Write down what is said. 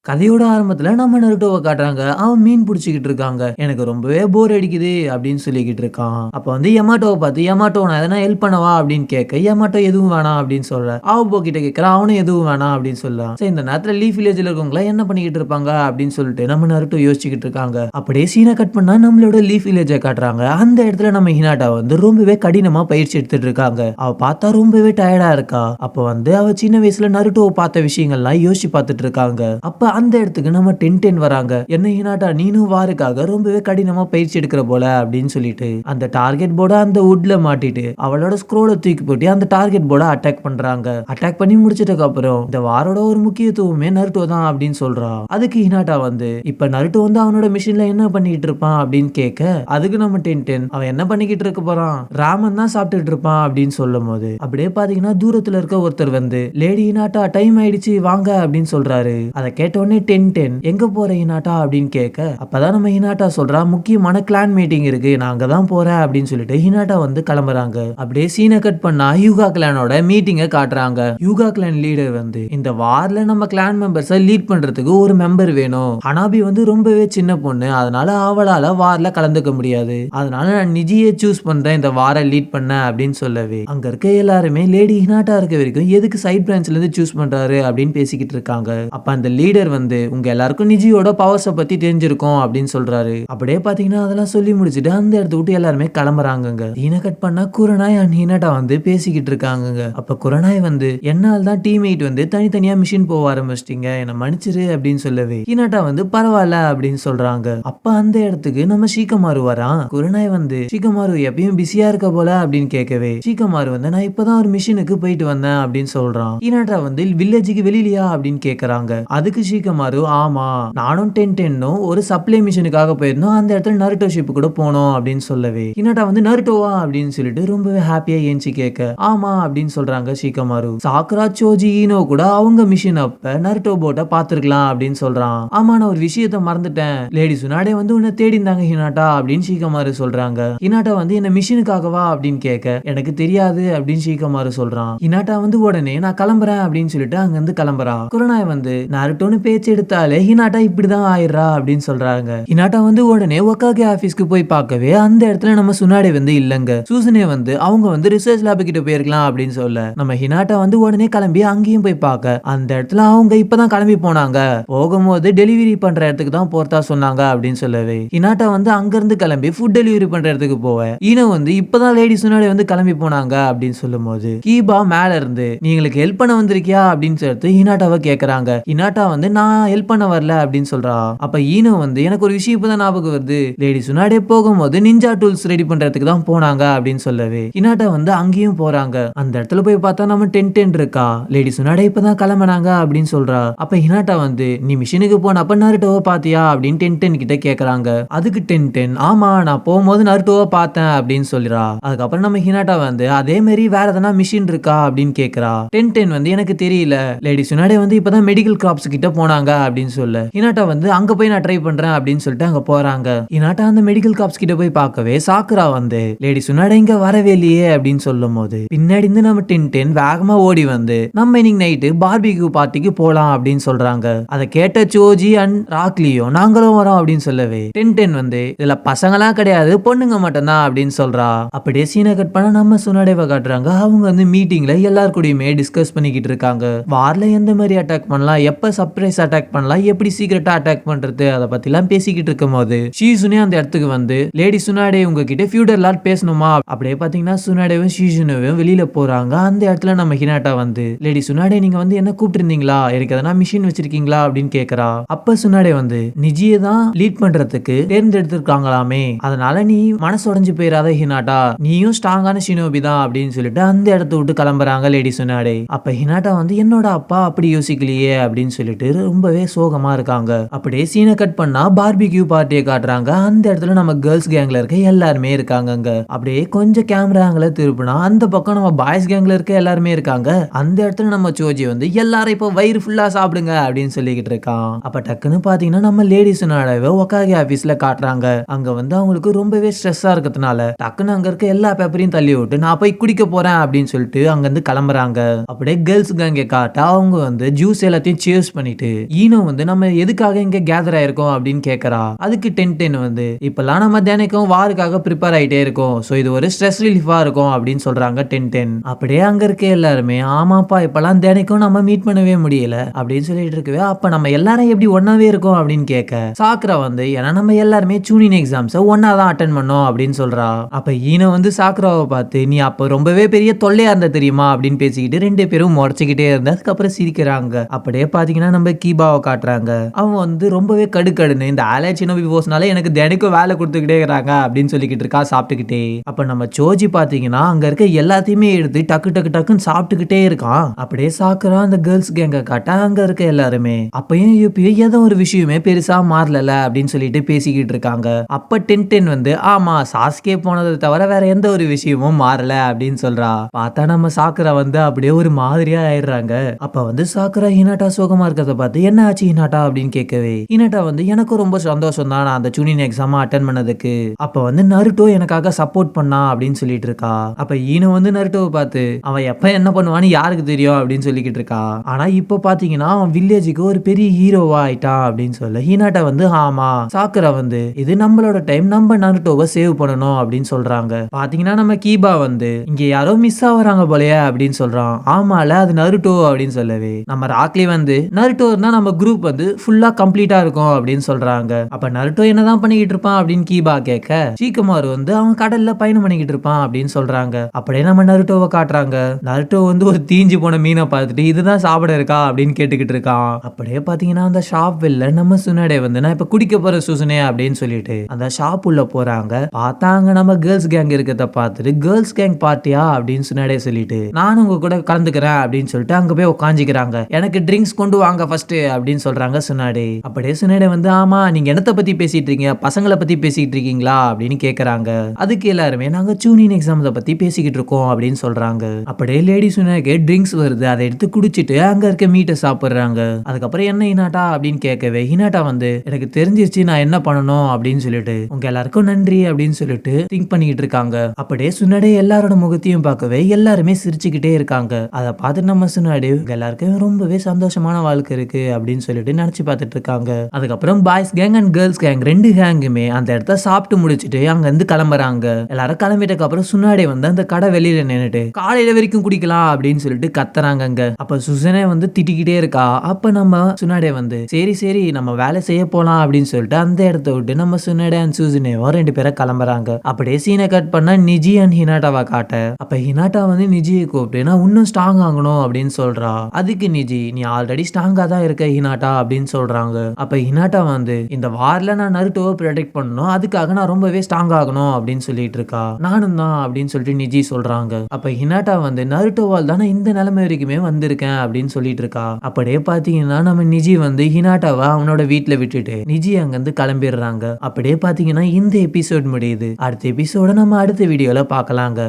கதையோட ஆரம்பத்துல நம்ம நருட்டோவ காட்டுறாங்க. அவன் மீன் புடிச்சுக்கிட்டு இருக்காங்க. எனக்கு ரொம்பவே போர் அடிக்குது அப்படின்னு சொல்லிக்கிட்டு இருக்கான். அப்ப வந்து யமாட்டோவ பார்த்து, "யமாட்டோ நான் எதனா ஹெல்ப் பண்ணவா?" அப்படின்னு கேட்க, யமாட்டோ எதுவும் வேணாம் அப்படின்னு சொல்றான். ஆவுபோ கிட்ட கேட்கறான். அவனும் எதுவும் வேணாம் அப்படின்னு சொல்றான். சரி இந்த நேரத்துல லீஃப் வில்லேஜ்ல இருக்கவங்கலாம் என்ன பண்ணிக்கிட்டு இருப்பாங்க அப்படின்னு சொல்லிட்டு நம்ம நருட்டோ யோசிச்சுக்கிட்டு இருக்காங்க. அப்படியே சீனை கட் பண்ணா நம்மளோட லீஃப் வில்லேஜ காட்டுறாங்க. அந்த இடத்துல நம்ம ஹினாட்டா வந்து ரொம்பவே கடினமா பயிற்சி எடுத்துட்டு இருக்காங்க. அவ பார்த்தா ரொம்பவே டயர்டா இருக்கா. அப்ப வந்து அவ சின்ன வயசுல நருட்டோவ பார்த்த விஷயங்கள்லாம் யோசிச்சு பார்த்துட்டு இருக்காங்க. அப்ப அந்த இடத்துக்கு நம்ம டென் வராங்க. என்ன ஹினாட்டா நீனும் வாருக்காக ரொம்பவே கடினமா பயிற்சி எடுக்கிற போல அப்படின்னு சொல்லிட்டு அந்த டார்கெட் போர்ட அந்த வுட்ல மாட்டிட்டு அவளோட ஸ்க்ரோல தூக்கி போட்டு அந்த டார்கெட் போர்ட அட்டாக் பண்றாங்க. அட்டாக் பண்ணி முடிச்சிட்டதுக்கு அப்புறம் இந்த வாரோட ஒரு முக்கியத்துவமே நருட்டோ தான் அப்படின்னு சொல்றா. அதுக்கு ஹினாட்டா வந்து இப்ப நருட்டோ வந்து அவனோட மிஷின்ல என்ன பண்ணிட்டு இருப்பான் அப்படின்னு கேட்க, அதுக்கு நம்ம டென் அவன் என்ன பண்ணிக்கிட்டு இருக்க போறான், ராமன் தான் சாப்பிட்டுட்டு இருப்பான் அப்படின்னு சொல்லும் போது அப்படியே பாத்தீங்கன்னா தூரத்துல இருக்க ஒருத்தர் வந்து லேடி ஹினாட்டா டைம் ஆயிடுச்சு வாங்க அப்படின்னு சொல்றாரு. அதை கேட்ட உடனே டென் எங்க போற ஹினாட்டா அப்படின்னு கேட்க, அப்பதான் நம்ம ஹினாட்டா சொல்றா முக்கியமான கிளான் மீட்டிங் இருக்கு நான் அங்கதான் போறேன் அப்படின்னு சொல்லிட்டு ஹினாட்டா வந்து கிளம்புறாங்க. அப்படியே சீனை கட் பண்ணா யூகா கிளானோட மீட்டிங்கை காட்டுறாங்க. யூகா கிளான் லீடர் வந்து இந்த வார்ல நம்ம கிளான் மெம்பர்ஸை லீட் பண்றதுக்கு ஒரு மெம்பர் வேணும். ஹனாபி வந்து ரொம்பவே சின்ன பொண்ணு, அதனால அவளால வார்ல கலந்துக்க முடியாது, அதனால நான் நிஜியை சூஸ் பண்றேன் இந்த வாரை லீட் பண்ண அப்படின்னு சொல்லவே அங்க இருக்க எல்லாருமே லேடி ஹினாட்டா இருக்க வரைக்கும் எதுக்கு சைட் பிரான்ச்ல இருந்து சூஸ் பண்றாரு அப்படின்னு பேசிக்கிட்டு இருக்காங்க. அப்ப அந்த லீடர் வந்து உங்க எல்லாருக்கும் நிஜியோட பவர்ஸ பத்தி தெரிஞ்சிருக்கும் அப்படின்னு சொல்றாரு. அப்படியே பாத்தீங்கன்னா அதெல்லாம் சொல்லி முடிச்சுட்டு அந்த இடத்த விட்டு எல்லாருமே கிளம்புறாங்கங்க. ஹீனா கட் பண்ணா குரனாய் அண்ட் ஹீனாட்டா வந்து பேசிக்கிட்டு இருக்காங்கங்க. அப்ப குரனாய் வந்து என்னால் தான் டீம்மேட் வந்து தனித்தனியா மிஷின் போக ஆரம்பிச்சிட்டீங்க, என்ன மன்னிச்சிரு அப்படின்னு சொல்லவே ஹீனாட்டா வந்து பரவாயில்ல அப்படின்னு சொல்றாங்க. அப்ப அந்த இடத்துக்கு நம்ம ஷீகமாரு வரான். குரனாய் வந்து ஷீகமாரு எப்பயும் பிஸியா இருக்க போல அப்படின்னு கேட்கவே ஷீகமாரு வந்து நான் இப்பதான் ஒரு மிஷினுக்கு போயிட்டு வந்தேன் அப்படின்னு சொல்றான். ஹீனாட்டா வந்து வில்லேஜுக்கு வெளியிலயா அப்படின்னு கேக்குறாங்க. அதுக்கு ஷீகமாரு ஆமா நானும் டென்னும் ஒரு சப்ளை மிஷனுக்காக போயிருந்தோம், அந்த இடத்துல நருட்டோ ஷிப் கூட போனோம் அப்படின்னு சொல்லவே ஹினாட்டா வந்து நருட்டோவா அப்படின்னு சொல்லிட்டு ரொம்பவே ஹாப்பியா ஏஞ்சி கேட்க ஆமா அப்படின்னு சொல்றாங்க ஷீகமாரு. சாக்குரா சோஜி ஈனோ கூட அவங்க மிஷின் அப்ப நருட்டோ போட்ட பாத்துருக்கலாம் அப்படின்னு சொல்றான். ஆமா நான் ஒரு விஷயத்த மறந்துட்டேன், லேடி சுனாடே வந்து உன்னை தேடி இருந்தாங்க ஹினாட்டா அப்படின்னு ஷீகமாரு சொல்றாங்க. ஹினாட்டா வந்து என்ன மிஷினுக்காகவா அப்படின்னு கேட்க எனக்கு தெரியாது அப்படின்னு ஷீகமாரு சொல்றான். ஹினாட்டா வந்து உடனே நான் கிளம்புறேன் அப்படின்னு சொல்லிட்டு அங்க இருந்து கிளம்புறா. குரனாய் வந்து நருட்டோன்னு பேச்சு எடுத்தாலே ஹினாட்டா இப்படிதான் ஆயிடுறா அப்படின்னு சொல்றாங்க. ஹினாட்டா வந்து உடனே ஒக்காகே ஆபீஸ்க்கு போய் பார்க்கவே அந்த இடத்துல நம்ம சுனாடே வந்து இல்லங்க. சூசனே வந்து அவங்க வந்து ரிசர்ச் லேப் கிட்ட போயிருக்கலாம் அப்படின்னு சொல்ல நம்ம ஹினாட்டா வந்து உடனே கிளம்பி அங்கேயும் போய் பார்க்க அந்த இடத்துல அவங்க இப்பதான் கிளம்பி போனாங்க, போகும்போது டெலிவரி பண்ற இடத்துக்கு தான் போறதா சொன்னாங்க அப்படின்னு சொல்லவே ஹினாட்டா வந்து அங்க இருந்து கிளம்பி ஃபுட் டெலிவரி பண்ற இடத்துக்கு போவேன். ஈனோ வந்து இப்பதான் லேடி சுனாடே வந்து கிளம்பி போனாங்க அப்படின்னு சொல்லும் போது கீபா மேல இருந்து நீங்களுக்கு ஹெல்ப் பண்ண வந்திருக்கியா அப்படின்னு சொல்லிட்டு ஹினாட்டாவை கேக்குறாங்க. ஹினாட்டா வந்து நான் ஹெல்ப் பண்ண வரல அப்படின்னு சொல்றா. அப்ப ஈனோ வந்து எனக்கு ஒரு விஷயம் இப்பதான் ஞாபகம் வருது, லேடி சுனாடே போகும்போது நிஞ்சா டூல்ஸ் ரெடி பண்றதுக்கு தான் போனாங்க அப்படின்னு சொல்லவே ஹினாட்டா வந்து அங்கேயும் போறாங்க. அந்த இடத்துல போய் பார்த்தா நம்ம டென் இருக்கா. லேடி சுனாடே இப்பதான் கிளம்பினாங்க அப்படின்னு சொல்றா. அப்ப ஹினாட்டா வந்து நீ மிஷினுக்கு போனப்ப நருட்டோவை பாத்தியா அப்படின்னு டென் கிட்ட கேக்குறாங்க. அதுக்கு டென் ஆமா நான் போகும்போது நருட்டோவை பார்த்தேன் அப்படின்னு சொல்றா. அதுக்கப்புறம் நம்ம ஹினாட்டா வந்து அதே மாதிரி வேற எதனா மிஷின் இருக்கா அப்படின்னு கேக்குறா. டென் வந்து எனக்கு தெரியல, லேடி சுனாடே வந்து இப்பதான் மெடிக்கல் கிராப்ஸ் கிட்ட போனாங்க அப்படின்னு சொல்ல ஹினாட்டா வந்து அங்க போய் நான் ட்ரை பண்றேன் அப்படின்னு சொல்லிட்டு அங்க போறாங்க. ஹினாட்டா அந்த மெடிக்கல் காப்ஸ் கிட்ட போய் பார்க்கவே சாக்குரா வந்து லேடி சுனாடே இங்க வரவே இல்லையே அப்படின்னு சொல்லும் போது பின்னாடி இருந்து நம்ம டென் வேகமா ஓடி வந்து நம்ம இன்னைக்கு நைட்டு பார்பிக்யூ பார்ட்டிக்கு போலாம் அப்படின்னு சொல்றாங்க. அதை கேட்ட சோஜி அண்ட் ராக்லியோ நாங்களும் வரோம் அப்படின்னு சொல்லவே டென் வந்து இதுல பசங்கலாம் கிடையாது பொண்ணுங்க மட்டும்தான் அப்படின்னு சொல்றா. அப்படியே சீனை கட் பண்ண நம்ம சுனாடேவை காட்டுறாங்க. அவங்க வந்து மீட்டிங்ல எல்லார் கூடயுமே டிஸ்கஸ் பண்ணிக்கிட்டு இருக்காங்க. வார்ல எந்த மாதிரி அட்டாக் பண்ணலாம், எப்ப சர்ப்ரைஸ் அட்டாக் பண்ணலாம், எப்படி சீக்கிரட்டா அட்டாக் பண்றது, அதை பத்திலாம் பேசிக்கிட்டு இருக்கும் போது ஷீசுனே அந்த இடத்துக்கு வந்து லேடி சுனாடே உங்ககிட்ட ஃபியூடர் லாட் பேசணுமா அப்படியே பாத்தீங்கன்னா சுனாடேவும் ஷீசுனவும் வெளியில போறாங்க. அந்த இடத்துல நம்ம ஹினாட்டா வந்து லேடி சுனாடே நீங்க வந்து என்ன கூப்பிட்டு இருந்தீங்களா, எனக்கு எதனா மிஷின் வச்சிருக்கீங்களா அப்படின்னு கேக்குறா. அப்ப சுனாடே வந்து நிஜியை தான் லீட் பண்றதுக்கு தேர்ந்தெடுத்திருக்காங்களாமே, அதனால நீ மனசு உடைஞ்சு போயிடாத ஹினாட்டா, நீயும் ஸ்ட்ராங்கான ஷினோபி தான் அப்படின்னு சொல்லிட்டு அந்த இடத்த விட்டு கிளம்புறாங்க லேடி சுனாடே. அப்ப ஹினாட்டா வந்து என்னோட அப்பா அப்படி யோசிக்கலையே அப்படின்னு சொல்லிட்டு ரொம்பவே சோகமா இருக்காங்க. அப்படியே சீனை கட் பண்ணா பார்பிக்யூ பார்ட்டியை காட்டுறாங்க. அந்த இடத்துல நம்ம கேர்ள்ஸ் கேங்ல இருக்க எல்லாருமே இருக்காங்க. அப்படியே கொஞ்சம் கேமரா ஆங்கில திருப்பினா அந்த பக்கம் நம்ம பாய்ஸ் கேங்ல இருக்க எல்லாருமே இருக்காங்க. அந்த இடத்துல நம்ம சோஜி வந்து எல்லாரும் இப்போ வயிறு ஃபுல்லா சாப்பிடுங்க அப்படின்னு சொல்லிக்கிட்டு இருக்கான். அப்ப டக்குன்னு பாத்தீங்கன்னா நம்ம லேடி சுனாடாவை ஒக்காகி ஆபீஸ்ல காட்டுறாங்க. அங்க வந்து அவங்களுக்கு ரொம்பவே ஸ்ட்ரெஸ்ஸா இருக்கிறதுனால டக்குன்னு அங்க இருக்க எல்லா பேப்பரையும் தள்ளி விட்டு நான் போய் குடிக்க போறேன் அப்படின்னு சொல்லிட்டு அங்க இருந்து கிளம்புறாங்க. அப்படியே கேர்ள்ஸ் கேங்க காட்ட அவங்க வந்து ஜூஸ் எல்லாத்தையும் சேஸ் பண்ணிட்டு ஈனோ வந்து நம்ம எதுக்காக இங்க கேதர் ஆயிருக்கோம் அப்படின்னு கேக்குறா. அதுக்கு டென் வந்து இப்பெல்லாம் நம்ம தினைக்கும் வாருக்காக ப்ரிப்பேர் ஆயிட்டே இருக்கோம். சோ இது ஒரு ஸ்ட்ரெஸ் ரிலீஃபா இருக்கும் அப்படின்னு சொல்றாங்க டென். அப்படியே அங்க இருக்க எல்லாருமே ஆமாப்பா இப்பெல்லாம் தினைக்கும் நம்ம மீட் பண்ணவே முடியல அப்படின்னு சொல்லிட்டு இருக்கவே, அப்ப நம்ம எல்லாரும் எப்படி ஒன்னாவே இருக்கோம் அப்படின்னு கேட்க சாக்குரா வந்து ஏன்னா நம்ம எல்லாருமே சூனின் எக்ஸாம்ஸ் ஒன்னா தான் அட்டென்ட் பண்ணோம் அப்படின்னு சொல்றா. அப்ப ஈனோ வந்து சாக்குராவை பார்த்து நீ அப்ப ரொம்பவே பெரிய தொல்லையா இருந்த தெரியுமா அப்படின்னு பேசிக்கிட்டு ரெண்டு பேரும் முறைச்சிக்கிட்டே இருந்தா. அதுக்கப்புறம் சிரிக்கிறாங்க. அப்படியே பாத்தீங்கன்னா நம்ம கீபாவை காட்டுறாங்க. அவன் வந்து ரொம்பவே கடுக்கடுன்னு இந்த ஆலோசினோபி போஸ்னால எனக்கு தினைக்கும் வேலை கொடுத்துக்கிட்டே இருக்கிறாங்க அப்படின்னு சொல்லிக்கிட்டு இருக்கா சாப்பிட்டுக்கிட்டே. அப்ப நம்ம சோஜி பாத்தீங்கன்னா அங்க இருக்க எல்லாத்தையுமே எடுத்து டக்கு டக்கு டக்குன்னு சாப்பிட்டுக்கிட்டே இருக்கான். அப்படியே சாக்குறா அந்த கேர்ள்ஸ் கேங்க காட்ட அங்க இருக்க எல்லாருமே அப்பயும் இப்பயும் ஏதோ ஒரு விஷயமே பெருசா மாறல அப்படின்னு சொல்லிட்டு பேசிக்கிட்டு இருக்காங்க. அப்ப டென் வந்து ஆமா சாஸ்கே போனதை தவிர வேற எந்த ஒரு விஷயமும் மாறல அப்படின்னு சொல்றா. பார்த்தா நம்ம சாக்குரா வந்து அப்படியே ஒரு மாதிரியா ஆயிடுறாங்க. அப்ப வந்து சாக்குரா ஹினாட்டா சோகமா இருக்கிறத பார்த்து என்ன ஆச்சு ஹினாட்டா அப்படின்னு கேட்கவே ஹினாட்டா வந்து எனக்கும் ரொம்ப சந்தோஷம் தான் நான் அந்த சூனின் எக்ஸாம் அட்டென்ட் பண்ணதுக்கு. அப்ப வந்து நருட்டோ எனக்காக சப்போர்ட் பண்ணா அப்படின்னு சொல்லிட்டு இருக்கா. அப்ப ஈனோ வந்து நருட்டோவை பார்த்து அவன் எப்ப என்ன பண்ணுவான்னு யாருக்கு தெரியும் அப்படின்னு சொல்லிக்கிட்டு இருக்கா. ஆனா இப்ப பாத்தீங்கன்னா அவன் வில்லேஜுக்கு ஒரு பெரிய ஹீரோவா ஆயிட்டான் அப்படின்னு சொல்ல ஹினாட்டா வந்து ஆமா சாக்குரா வந்து இது நம்மளோட டைம் நம்ம நருட்டோவை சேவ் பண்ணணும் அப்படின்னு சொல்றாங்க. பாத்தீங்கன்னா நம்ம கீபா வந்து இங்க யாரோ மிஸ் ஆகுறாங்க போலயே அப்படின்னு சொல்றான். ஆமால அது நருட்டோ அப்படின்னு சொல்லவே நம்ம ராக்லி வந்து நருட்டோ இருந்தா நம்ம குரூப் வந்து ஃபுல்லா கம்ப்ளீட்டா இருக்கும் அப்படின்னு சொல்றாங்க. அப்ப நருட்டோ என்னதான் பண்ணிக்கிட்டு இருப்பான் அப்படின்னு கீபா கேட்க சீக்கமாரு வந்து அவன் கடல்ல பயணம் பண்ணிக்கிட்டு இருப்பான் அப்படின்னு சொல்றாங்க. அப்படியே நம்ம நருட்டோவை காட்டுறாங்க. நருட்டோ வந்து ஒரு தீஞ்சு போன மீனை பார்த்துட்டு இதுதான் சாப்பிட இருக்கா அப்படின்னு கேட்டுக்கிட்டு இருக்கான். அப்படியே பாத்தீங்கன்னா அந்த ஷாப் வெளில நம்ம சுனடே வந்து நான் இப்ப குடிக்க போற சுசுனே அப்படின்னு சொல்லிட்டு அந்த ஷாப் உள்ள போறாங்க. பார்த்தாங்க நம்ம கேர்ள்ஸ் கேங் இருக்கிறத பார்த்துட்டு கேர்ள்ஸ் கேங் பார்ட்டியா அப்படின்னு சுனடே சொல்லிட்டு நானும் உங்க கூட கலந்துக்கிறேன் அப்படின்னு சொல்லிட்டு அங்க போய் உட்காந்துக்கிறாங்க. எனக்கு ட்ரிங்க்ஸ் கொண்டு வாங்க ஃபர்ஸ்ட் அப்படின்னு சொல்றாங்க சுனாடே. அப்படியே சுனாடே வந்து ஆமா நீங்க என்னத்தை பத்தி பேசிட்டு இருக்கீங்க பசங்களை பத்தி பேசிட்டு இருக்கீங்களா அப்படின்னு கேக்குறாங்க. அதுக்கு எல்லாருமே நாங்க சூனின் எக்ஸாம்ஸை பத்தி பேசிக்கிட்டு இருக்கோம் அப்படின்னு சொல்றாங்க. அப்படியே லேடி சுனாக்கு ட்ரிங்க்ஸ் வருது அதை எடுத்து குடிச்சிட்டு அங்க இருக்க மீட்டை சாப்பிடுறாங்க. அதுக்கப்புறம் என்ன ஹினாட்டா அப்படின்னு கேட்கவே ஹினாட்டா வந்து எனக்கு தெரிஞ்சிருச்சு நான் என்ன பண்ணணும் அப்படின்னு சொல்லிட்டு உங்க எல்லாருக்கும் நன்றி அப்படின்னு சொல்லிட்டு திங்க் பண்ணிக்கிட்டு இருக்காங்க. அப்படியே சுனாடே எல்லாரோட முகத்தையும் பார்க்கவே எல்லாருமே சிரிச்சுக்கிட்டே இருக்காங்க. அதை பார்த்து நம்ம சுனாடே எல்லாருக்கும் ரொம்பவே சந்தோஷமான வாழ்க்கை இருக்கு அப்படின்னு சொல்லிட்டு நினைச்சு பார்த்துட்டு இருக்காங்க. அதுக்கப்புறம் boys gang and girls gang ரெண்டு கேங்குமே அந்த இடத்த சாப்பிட்டு முடிச்சுட்டு அங்க இருந்து கிளம்புறாங்க. எல்லாரும் கிளம்பிட்டக்கு அப்புறம் சுனாடே வந்து அந்த கடை வெளியில நின்னுட்டு காலையில வரைக்கும் குடிக்கலாம் அப்படின்னு சொல்லிட்டு கத்துறாங்க அங்க. அப்ப சுசனே வந்து திட்டிக்கிட்டே இருக்கா. அப்ப நம்ம சுனாடே வந்து சரி சரி நம்ம வேலை செய்ய போலாம் அப்படின்னு சொல்லிட்டு அந்த இடத்த விட்டு நம்ம சுனாடே அண்ட் சுசனேவோ ரெண்டு பேரும் கிளம்புறாங்க. அப்படியே சீனை கட் பண்ணா நிஜி அண்ட் ஹினாட்டாவை காட்ட அப்ப ஹினாட்டா வந்து நிஜியை கூப்பிட்டு நான் இன்னும் ஸ்ட்ராங் ஆகணும் அப்படின்னு சொல்றா. அதுக்கு நிஜி நீ ஆல்ரெடி ஸ்ட்ராங்கா தான் இருக்க ஹினாட்டா அப்படின்னு சொல்றாங்க. அப்ப ஹினாட்டா வந்து இந்த வார்ல நான் நருட்டோவை ப்ரொடெக்ட் பண்ணணும் அதுக்காக நான் ரொம்பவே ஸ்ட்ராங் ஆகணும் அப்படின்னு சொல்லிட்டு இருக்கா. நானும் தான் அப்படின்னு சொல்லிட்டு நிஜி சொல்றாங்க. அப்ப ஹினாட்டா வந்து நருட்டோவால் தானே இந்த நிலைமை வரைக்குமே வந்திருக்கேன் அப்படின்னு சொல்லிட்டு இருக்கா. அப்படியே பாத்தீங்கன்னா நம்ம நிஜி வந்து ஹினாட்டாவை அவனோட வீட்டுல விட்டுட்டு நிஜி அங்கிருந்து கிளம்பிடுறாங்க. அப்படியே பாத்தீங்கன்னா இந்த எபிசோட் முடியுது. அடுத்த எபிசோட நம்ம அடுத்த வீடியோல பார்க்கலாங்க.